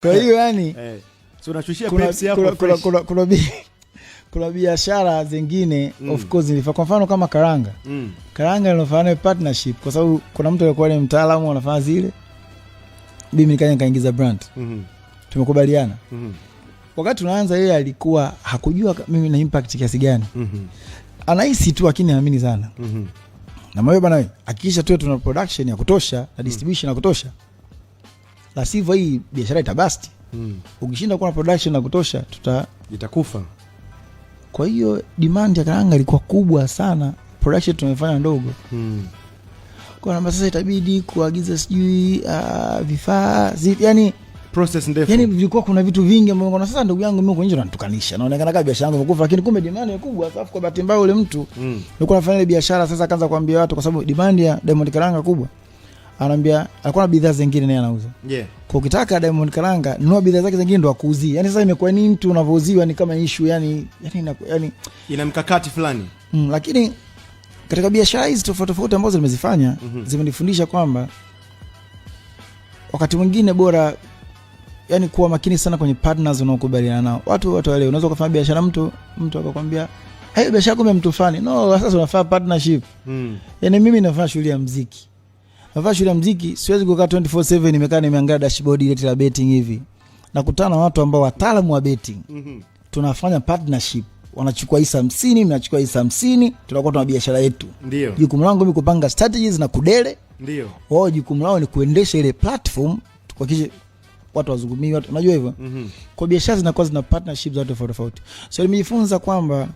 Kwa hiyo yani so unashushia Pepsi hapo fresh. Kuna biashara zingine of course nilifanya kwa mfano kama karanga. Karanga inafanya partnership kwa sababu kuna mtu alikuwa ni mtaalamu anafanya zile. Mimi nikaingiza brand. Tumekubaliana. Wakati tunaanza yeye alikuwa hakujua mimi na impact kiasi gani. Anahisi tu lakini haamini sana. Na mwe bana wewe hakikisha tu tuna production ya kutosha na distribution ya kutosha. La sivyo hii biashara itabasti. Ukishinda kuwa na production ya kutosha itakufa. Kwa hiyo demand ya karanga ilikuwa kubwa sana, production tumefanya ndogo. Kwa namba sasa itabidi kuagiza sijui vifaa yani process ndefu. Yani vilikuwa kuna vitu vingi ambavyo sasa ndugu yangu mimi kwenye unanitukanisha. Naonekana kama biashara yangu imekufa lakini kumbe demand ni kubwa. Safu kwa bahati mbaya ule mtu alikuwa anafanya ile biashara sasa akaanza kuambia watu kwa sababu demand ya Diamond Karanga kubwa. Anambia alikuwa na bidhaa zingine naye anauza. Kwa ukitaka Diamond Karanga nunua bidhaa zake zingine ndo akuuzie. Yani sasa imekuwa ni mtu unavouziwa ni kama issue yani ina mkakati fulani. Lakini katika biashara hizi tofauti ambazo nimezifanya zimenifundisha kwamba wakati mwingine bora yani kuwa makini sana kwenye partners unaokubaliana nao. Watu wale unaweza kufanya biashara mtu akakwambia, "Hey, biashara yako mtu fulani." No, sasa unafanya partnership. Yani mimi nafanya shughuli ya muziki. Nafanya shughuli ya muziki, siwezi kukaa 24/7 nimekaa nimeangalia dashboard ile ya betting hivi. Nakutana na watu ambao wataalamu wa betting. Tunafanya partnership. Wanachukua hisa 50, mnachukua hisa 50, tunakuwa tuna biashara yetu. Ndio. Jukumu langu mimi kupanga strategies na kudele. Ndio. Wao jukumu lao ni kuendesha ile platform kuhakikisha watu wazungumzie watu, unajua hivyo. Kwa biashara zinakuwa zina partnerships za tofauti. So nimejifunza kwamba